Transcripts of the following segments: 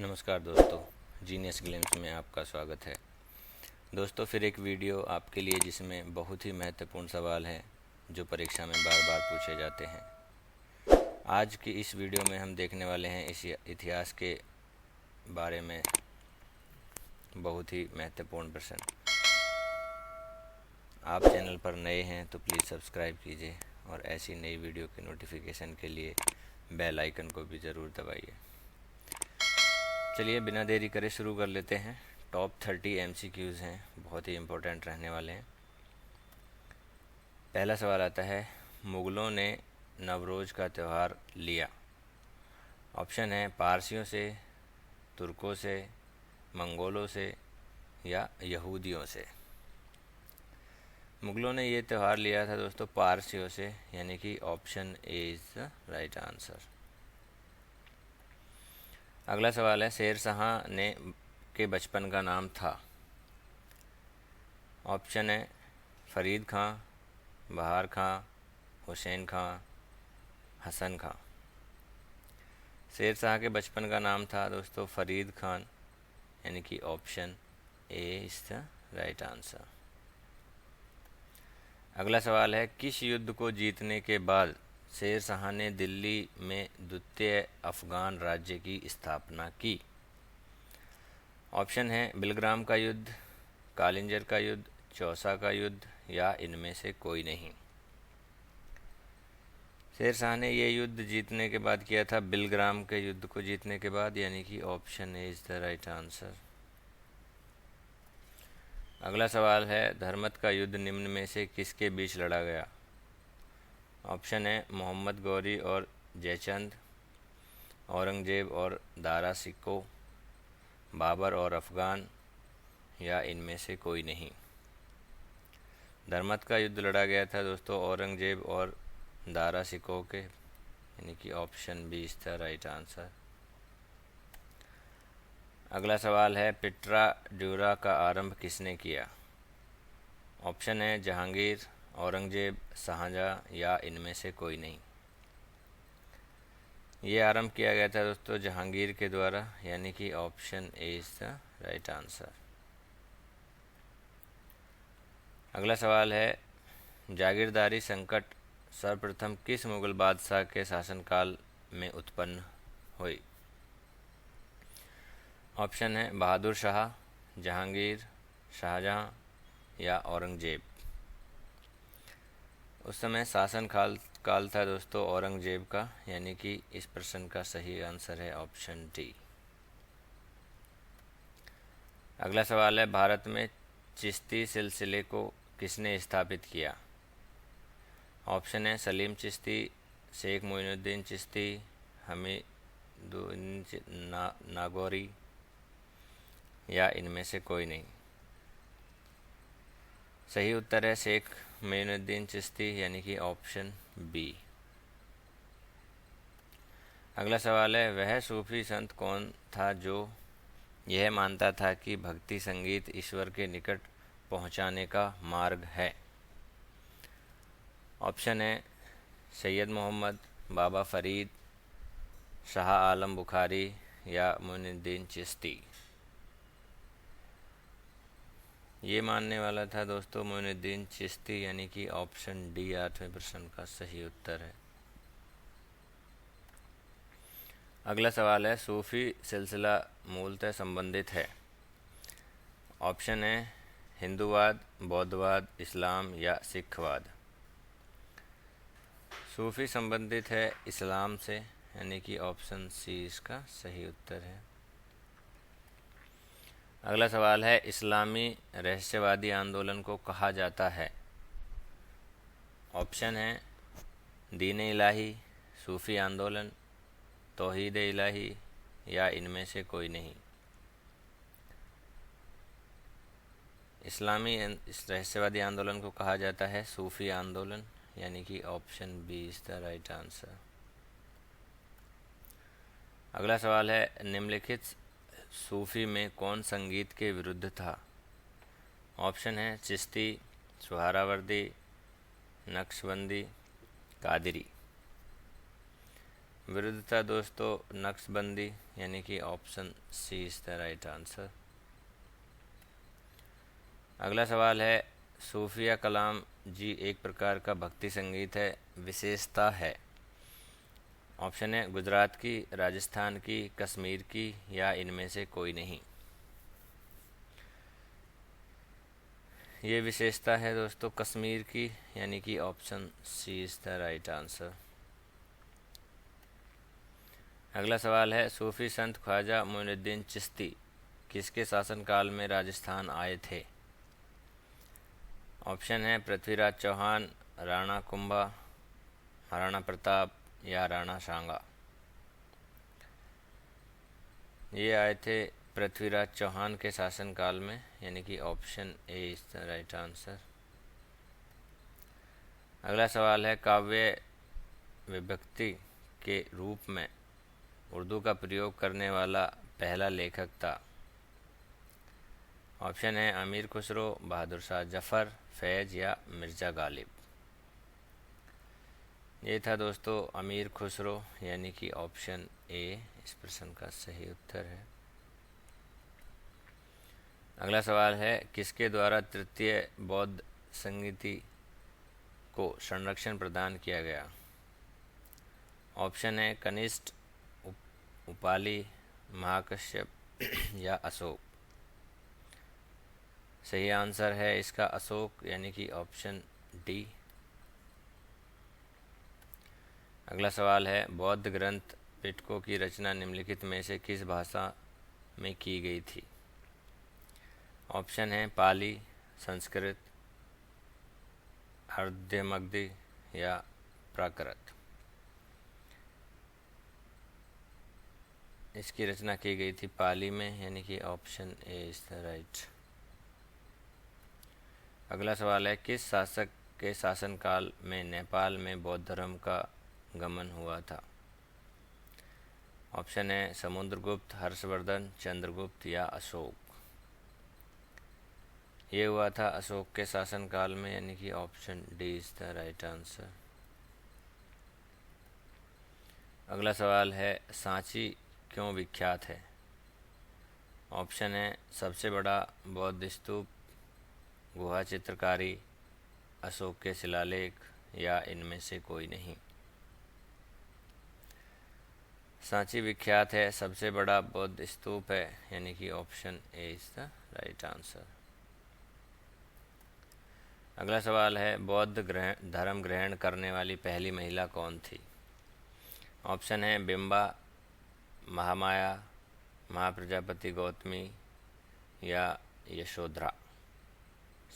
नमस्कार दोस्तों, genius glimpse में आपका स्वागत है। दोस्तों, फिर एक वीडियो आपके लिए जिसमें बहुत ही महत्वपूर्ण सवाल हैं जो परीक्षा में बार बार पूछे जाते हैं। आज की इस वीडियो में हम देखने वाले हैं इस इतिहास के बारे में बहुत ही महत्वपूर्ण प्रश्न। आप चैनल पर नए हैं तो प्लीज़ सब्सक्राइब कीजिए और ऐसी नई वीडियो के नोटिफिकेशन के लिए बेल आइकन को भी ज़रूर दबाइए। चलिए बिना देरी करे शुरू कर लेते हैं। टॉप 30 MCQs हैं, बहुत ही इम्पोर्टेंट रहने वाले हैं। पहला सवाल आता है, मुग़लों ने नवरोज़ का त्यौहार लिया। ऑप्शन है पारसियों से, तुर्कों से, मंगोलों से या यहूदियों से। मुग़लों ने ये त्यौहार लिया था दोस्तों पारसियों से, यानी कि option A is the right answer. अगला सवाल है, शेर शाह ने के बचपन का नाम था। ऑप्शन है फरीद खां, बहार खां, हुसैन खां, हसन खां। शेर शाह के बचपन का नाम था दोस्तों फरीद खान, यानी कि option A is the right answer. अगला सवाल है, किस युद्ध को जीतने के बाद शेर शाह ने दिल्ली में द्वितीय अफ़गान राज्य की स्थापना की। ऑप्शन है बिलग्राम का युद्ध, कालिंजर का युद्ध, चौसा का युद्ध या इनमें से कोई नहीं। शेर शाह ने ये युद्ध जीतने के बाद किया था बिलग्राम के युद्ध को जीतने के बाद, यानी कि option A is the right answer. अगला सवाल है, धर्मत का युद्ध निम्न में से किसके बीच लड़ा गया। ऑप्शन है मोहम्मद गौरी और जयचंद, औरंगजेब और दारा सिकों, बाबर और अफ़गान या इनमें से कोई नहीं। धर्मत का युद्ध लड़ा गया था दोस्तों औरंगजेब और दारा सिकों के, यानी कि option B is the right answer. अगला सवाल है, पिट्राड्यूरा का आरंभ किसने किया। ऑप्शन है जहांगीर, औरंगजेब, शाहजहाँ या इनमें से कोई नहीं। ये आरंभ किया गया था दोस्तों जहांगीर के द्वारा, यानी कि option A is the right answer. अगला सवाल है, जागीरदारी संकट सर्वप्रथम किस मुग़ल बादशाह के शासनकाल में उत्पन्न हुई। ऑप्शन है बहादुर शाह, जहांगीर, शाहजहाँ या औरंगजेब। उस समय शासन काल था दोस्तों औरंगजेब का, यानी कि इस प्रश्न का सही आंसर है ऑप्शन डी। अगला सवाल है, भारत में चिश्ती सिलसिले को किसने स्थापित किया। ऑप्शन है सलीम चिश्ती, शेख मोइनुद्दीन चिश्ती, हमीदुद्दीन नागौरी या इनमें से कोई नहीं। सही उत्तर है शेख मोइनुद्दीन चिश्ती, यानी कि ऑप्शन बी। अगला सवाल है, वह सूफी संत कौन था जो यह मानता था कि भक्ति संगीत ईश्वर के निकट पहुंचाने का मार्ग है। ऑप्शन है सैयद मोहम्मद, बाबा फरीद, शाह आलम बुखारी या मोइनुद्दीन चिश्ती। ये मानने वाला था दोस्तों मोइनुद्दीन चिश्ती, यानी कि ऑप्शन डी 8वें प्रश्न का सही उत्तर है। अगला सवाल है, सूफी सिलसिला मूलतः संबंधित है। ऑप्शन है हिंदूवाद, बौद्धवाद, इस्लाम या सिखवाद। सूफी संबंधित है इस्लाम से, यानी कि ऑप्शन सी इसका सही उत्तर है। अगला सवाल है, इस्लामी रहस्यवादी आंदोलन को कहा जाता है। ऑप्शन है दीन इलाही, सूफी आंदोलन, तौहीद इलाही या इनमें से कोई नहीं। इस्लामी इस रहस्यवादी आंदोलन को कहा जाता है सूफी आंदोलन, यानी कि option B is the right answer. अगला सवाल है, निम्नलिखित सूफी में कौन संगीत के विरुद्ध था। ऑप्शन है चिश्ती, सुहरावर्दी, नक्शबंदी, कादरी। विरुद्धता दोस्तों नक्शबंदी, यानी कि option C is the right answer. अगला सवाल है, सूफिया कलाम जी एक प्रकार का भक्ति संगीत है, विशेषता है। ऑप्शन है गुजरात की, राजस्थान की, कश्मीर की या इनमें से कोई नहीं। ये विशेषता है दोस्तों कश्मीर की, यानी कि option C is the right answer. अगला सवाल है, सूफी संत ख्वाजा मोइनुद्दीन चिश्ती किसके शासनकाल में राजस्थान आए थे। ऑप्शन है पृथ्वीराज चौहान, राणा कुंभा, महाराणा प्रताप या राणा सांगा। ये आए थे पृथ्वीराज चौहान के शासनकाल में, यानी कि option A is the right answer. अगला सवाल है, काव्य विभक्ति के रूप में उर्दू का प्रयोग करने वाला पहला लेखक था। ऑप्शन है अमीर खुसरो, बहादुर शाह जफ़र, फैज़ या मिर्ज़ा गालिब। ये था दोस्तों अमीर खुसरो, यानी कि ऑप्शन ए इस प्रश्न का सही उत्तर है। अगला सवाल है, किसके द्वारा तृतीय बौद्ध संगीति को संरक्षण प्रदान किया गया। ऑप्शन है कनिष्ठ, उपाली, महाकश्यप या अशोक। सही आंसर है इसका अशोक, यानी कि ऑप्शन डी। अगला सवाल है, बौद्ध ग्रंथ पिटकों की रचना निम्नलिखित में से किस भाषा में की गई थी। ऑप्शन है पाली, संस्कृत, अर्धमगधी या प्राकृत। इसकी रचना की गई थी पाली में, यानी कि option A is the right. अगला सवाल है, किस शासक के शासनकाल में नेपाल में बौद्ध धर्म का गमन हुआ था। ऑप्शन है समुद्रगुप्त, हर्षवर्धन, चंद्रगुप्त या अशोक। ये हुआ था अशोक के शासनकाल में, यानी कि option D is the right answer. अगला सवाल है, सांची क्यों विख्यात है। ऑप्शन है सबसे बड़ा बौद्ध स्तूप, गुहा चित्रकारी, अशोक के शिलालेख या इनमें से कोई नहीं। सांची विख्यात है, सबसे बड़ा बौद्ध स्तूप है, यानी कि option A is the right answer. अगला सवाल है, बौद्ध धर्म ग्रहण करने वाली पहली महिला कौन थी। ऑप्शन है बिम्बा, महामाया, महाप्रजापति गौतमी या यशोधरा।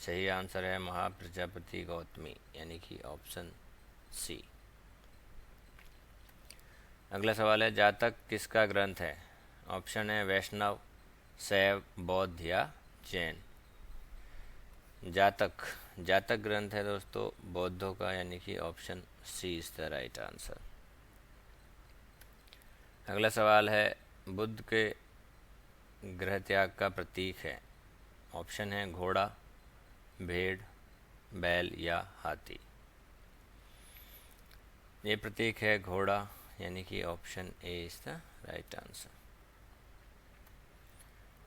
सही आंसर है महाप्रजापति गौतमी, यानी कि ऑप्शन सी। अगला सवाल है, जातक किसका ग्रंथ है। ऑप्शन है वैष्णव, शैव, बौद्ध या जैन। जातक ग्रंथ है दोस्तों बौद्धों का, यानी कि option C is the right answer. अगला सवाल है, बुद्ध के गृह त्याग का प्रतीक है। ऑप्शन है घोड़ा, भेड़, बैल या हाथी। ये प्रतीक है घोड़ा, यानी कि option A is the right answer.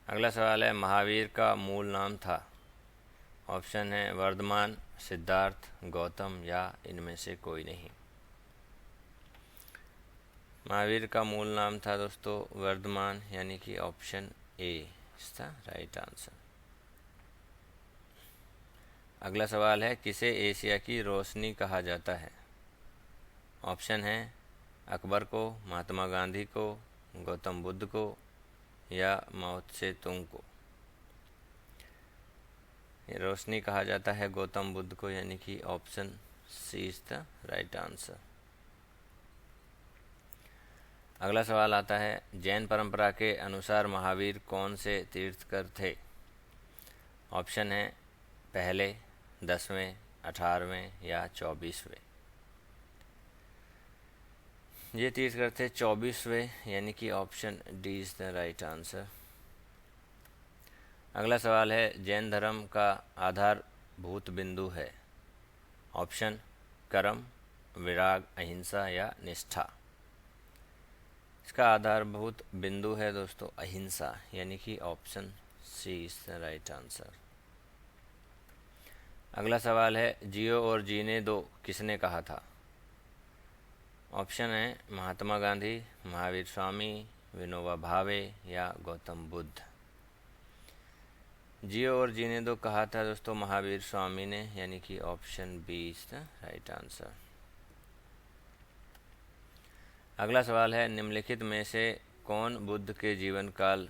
अगला सवाल है, महावीर का मूल नाम था। ऑप्शन है वर्धमान, सिद्धार्थ, गौतम या इनमें से कोई नहीं। महावीर का मूल नाम था दोस्तों वर्धमान, यानी कि option A is the right answer. अगला सवाल है, किसे एशिया की रोशनी कहा जाता है। ऑप्शन है अकबर को, महात्मा गांधी को, गौतम बुद्ध को या माओ त्से तुंग को। ये रोशनी कहा जाता है गौतम बुद्ध को, यानी कि option C is the right answer. अगला सवाल आता है, जैन परंपरा के अनुसार महावीर कौन से तीर्थकर थे। ऑप्शन है पहले, 10वें, 18वें या 24वें। ये तीर्थकर थे 24वें, यानी कि option D is the right answer. अगला सवाल है, जैन धर्म का आधारभूत बिंदु है। ऑप्शन कर्म, विराग, अहिंसा या निष्ठा। इसका आधारभूत बिंदु है दोस्तों अहिंसा, यानी कि option C is the right answer. अगला सवाल है जियो और जीने दो किसने कहा था? ऑप्शन है महात्मा गांधी, महावीर स्वामी, विनोबा भावे या गौतम बुद्ध। जियो और जीने दो कहा था दोस्तों महावीर स्वामी ने, यानी कि option B is the right answer. अगला सवाल है निम्नलिखित में से कौन बुद्ध के जीवन काल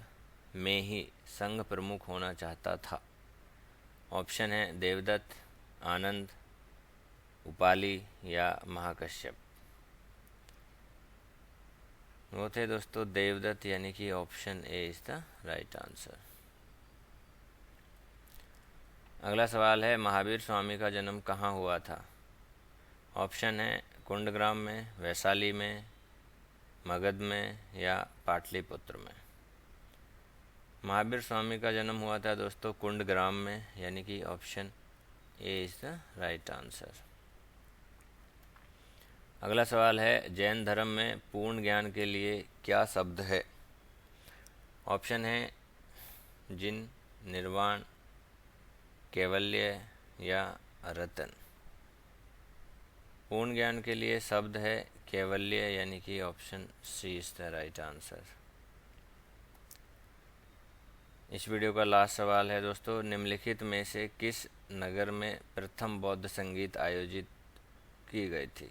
में ही संघ प्रमुख होना चाहता था? ऑप्शन है देवदत्त, आनंद, उपाली या महाकश्यप। वो थे दोस्तों देवदत्त, यानी कि option A is the right answer. अगला सवाल है महावीर स्वामी का जन्म कहाँ हुआ था? ऑप्शन है कुंडग्राम में, वैशाली में, मगध में या पाटलिपुत्र में। महावीर स्वामी का जन्म हुआ था दोस्तों कुंडग्राम में, यानी कि option A is the right answer. अगला सवाल है जैन धर्म में पूर्ण ज्ञान के लिए क्या शब्द है? ऑप्शन है जिन, निर्वाण, कैवल्य या रतन। पूर्ण ज्ञान के लिए शब्द है कैवल्य, यानी कि option C is the right answer. इस वीडियो का लास्ट सवाल है दोस्तों निम्नलिखित में से किस नगर में प्रथम बौद्ध संगीत आयोजित की गई थी?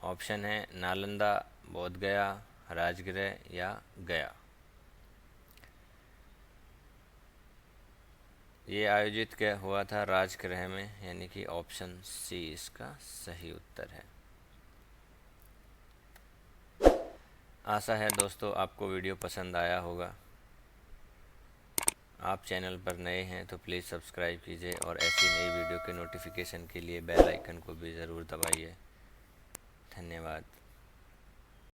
ऑप्शन है नालंदा, बोधगया, राजगृह या गया। ये आयोजित क्या हुआ था? राजगृह में, यानी कि ऑप्शन सी इसका सही उत्तर है। आशा है दोस्तों आपको वीडियो पसंद आया होगा। आप चैनल पर नए हैं तो प्लीज़ सब्सक्राइब कीजिए और ऐसी नई वीडियो के नोटिफिकेशन के लिए बेल आइकन को भी ज़रूर दबाइए। धन्यवाद।